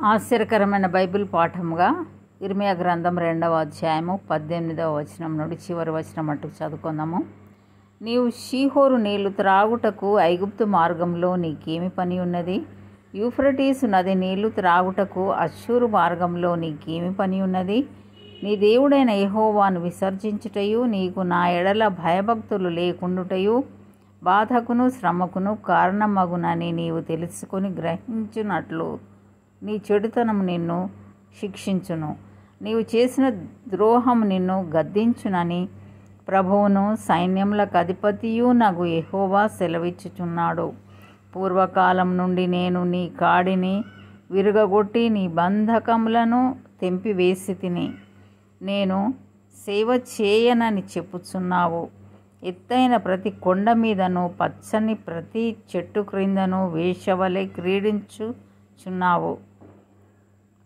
ఆశ్చర్యకరమైన బైబిల్ పాఠముగా ఇర్మియా గ్రంథం 2వ అధ్యాయము 18వ వచనం నుండి చివరి వచనం మట్టుకు చదువుకుందాము. నీవు షీహోరు నీళ్లు త్రాగుటకు ఐగుప్తు మార్గంలో నీకేమి పని ఉన్నది? యూఫ్రటీసు నది నీళ్లు త్రాగుటకు అష్షూరు మార్గంలో నీకేమి పని ఉన్నది? నీ దేవుడైన యెహోవాను విసర్జించుటయు, నీకు నా ఎడల భయభక్తులు లేకుండుటయు బాధకును శ్రమకును కారణమగునని నీవు తెలుసుకొని గ్రహించునట్లు నీ చెడుతనం నిన్ను శిక్షించును. నీవు చేసిన ద్రోహం నిన్ను గద్దించునని ప్రభువును సైన్యములకు అధిపతియు నగు యెహోవా సెలవిచ్చుచున్నాడు. పూర్వకాలం నుండి నేను నీ కాడిని విరుగగొట్టి నీ బంధకములను తెంపివేసి తిని నేను సేవ చేయనని చెప్పుచున్నావు. ఎత్తైన ప్రతి కొండ మీదను పచ్చని ప్రతి చెట్టు క్రిందను వేశ్యవలె క్రీడించుచున్నావు.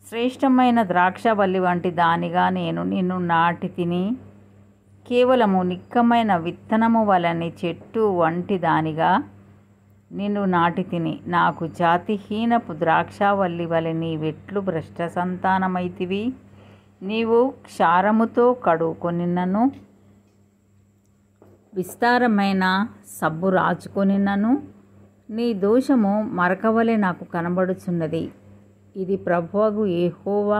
శ్రేష్టమైన ద్రాక్షవల్లి వంటి దానిగా నేను నిన్ను నాటి తిని, కేవలము నిక్కమైన విత్తనము వలని చెట్టు వంటి దానిగా నిన్ను నాటి తిని, నాకు జాతిహీనపు ద్రాక్షవల్లి వలె నీవెట్లు భ్రష్ట సంతానమైతివి? నీవు క్షారముతో కడుకొనినను విస్తారమైన సబ్బు రాచుకొనినను నీ దోషము మరకవలె నాకు కనబడుచున్నది. ఇది ప్రభువగు యెహోవా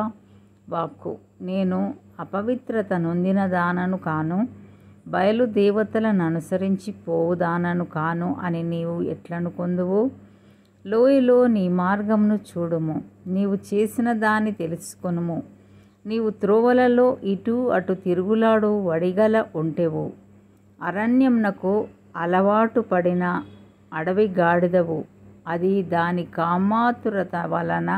వాక్కు. నేను అపవిత్రత నొందిన దానను కాను, బయలు దేవతలను అనుసరించి పోవుదానను కాను అని నీవు ఎట్లనుకొందువు? లోయలో నీ మార్గమును చూడుము, నీవు చేసిన దాన్ని తెలుసుకొనుము. నీవు త్రోవలలో ఇటు అటు తిరుగులాడు వడిగల ఒంటెవు, అరణ్యమునకు అలవాటు పడిన అడవి గాడిదవు. అది దాని కామాతురత వలన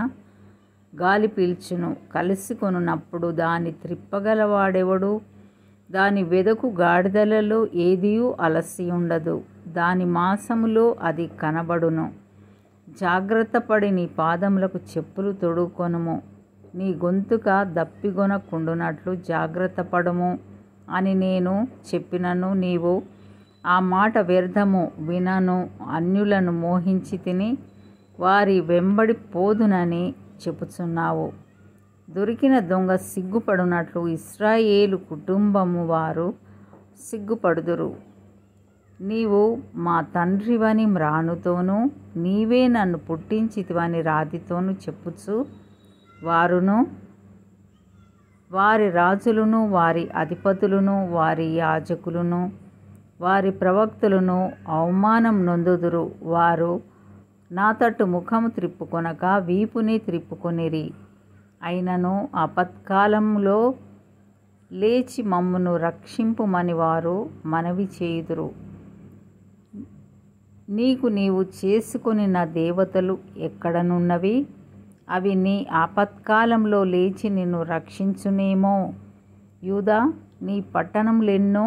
గాలి పీల్చును, కలుసుకొనున్నప్పుడు దాని త్రిప్పగలవాడెవడు? దాని వెదకు గాడిదలలో ఏదియూ అలసి ఉండదు, దాని మాసములో అది కనబడును. జాగ్రత్త పడి నీ పాదములకు చెప్పులు తొడుకొనుము, నీ గొంతుక దప్పిగొనకుండునట్లు జాగ్రత్త పడుము అని నేను చెప్పినను నీవు ఆ మాట వ్యర్థము. వినను అన్యులను మోహించి తిని వారి వెంబడి పోదునని చెప్పుచున్నావు. దొరికిన దొంగ సిగ్గుపడునట్లు ఇశ్రాయేలు కుటుంబము వారు సిగ్గుపడుదురు. నీవు మా తండ్రివని మ్రానుతోనూ, నీవే నన్ను పుట్టించితివని రాతితోనూ చెప్పుచు వారును వారి రాజులను వారి అధిపతులను వారి యాజకులను వారి ప్రవక్తలను అవమానం నొందుదురు. వారు నా తట్టు ముఖము త్రిప్పుకొనక వీపుని త్రిప్పుకొనిరి. అయినను ఆపత్కాలంలో లేచి మమ్మును రక్షింపుమని వారు మనవి చేయుదురు. నీవు చేసుకొని నా దేవతలు ఎక్కడనున్నవి? అవి నీ ఆపత్కాలంలో లేచి నిన్ను రక్షించునేమో. యూదా, నీ పట్టణములెన్నో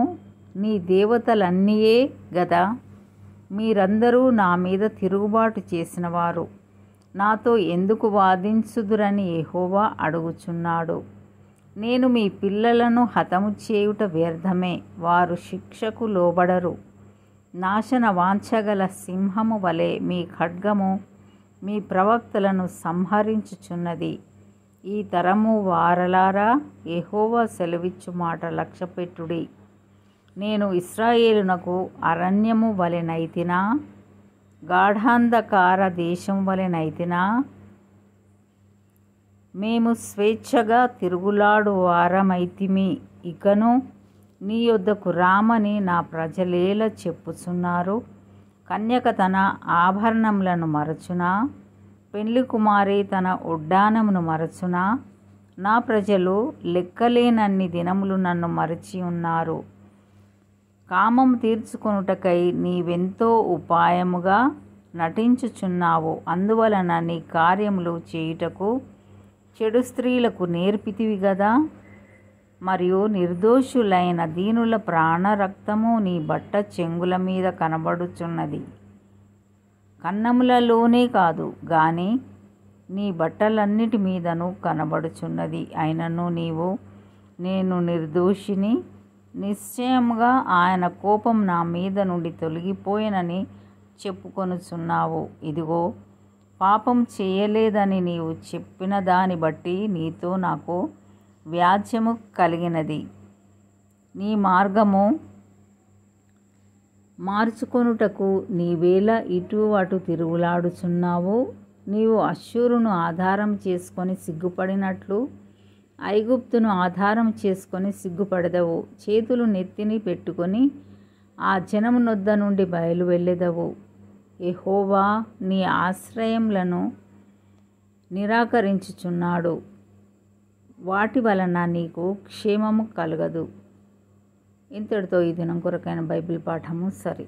నీ దేవతలన్నీయే గదా. మీరందరూ నా మీద తిరుగుబాటు చేసినవారు, నాతో ఎందుకు వాదించుదురని యెహోవా అడుగుచున్నాడు. నేను మీ పిల్లలను హతము చేయుట వ్యర్థమే, వారు శిక్షకు లోబడరు. నాశన వాంఛగల సింహము వలె మీ ఖడ్గము మీ ప్రవక్తలను సంహరించుచున్నది. ఈ తరము వారలారా, యెహోవా సెలవిచ్చు మాట లక్ష్యపెట్టుడి. నేను ఇశ్రాయేలునకు అరణ్యము వలెనైతినా, గాఢాంధకార దేశం వలెనైతినా? మేము స్వేచ్ఛగా తిరుగులాడు వారమైతిమి. ఇకను నీ యొద్దకు రామని నా ప్రజలేలా చెప్పుచున్నారు? కన్యక తన ఆభరణములను మరచునా? పెండ్లి కుమారి తన ఉడ్డానమును మరచునా? నా ప్రజలు లెక్కలేనన్ని దినములు నన్ను మరచి ఉన్నారు. కామము తీర్చుకొనుటకై నీవెంతో ఉపాయముగా నటించుచున్నావు. అందువలన నీ కార్యములు చేయుటకు చెడు స్త్రీలకు నేర్పితివి గదా. మరియు నిర్దోషులైన దీనుల ప్రాణరక్తము నీ బట్ట చెంగుల మీద కనబడుచున్నది. కన్నములలోనే కాదు గాని నీ బట్టలన్నిటి మీదను కనబడుచున్నది. అయినను నీవు నేను నిర్దోషిని, నిశ్చయముగా ఆయన కోపం నా మీద నుండి తొలగిపోయినని చెప్పుకొనుచున్నావు. ఇదిగో పాపం చేయలేదని నీవు చెప్పిన దాన్ని బట్టి నీతో నాకు వ్యాజ్యము కలిగినది. నీ మార్గము మార్చుకొనుటకు నీవేళ ఇటు అటు తిరుగులాడుచున్నావు. నీవు అష్షూరును ఆధారం చేసుకొని సిగ్గుపడినట్లు ఐగుప్తును ఆధారం చేసుకొని సిగ్గుపడదవు. చేతులు నెత్తిని పెట్టుకొని ఆ జనము నొద్ద నుండి బయలు వెళ్ళెదవు. యెహోవా నీ ఆశ్రయములను నిరాకరించుచున్నాడు, వాటి వలన నీకు క్షేమము కలగదు. ఇంతటితో ఈ దినం కొరకైన బైబిల్ పాఠము సరి.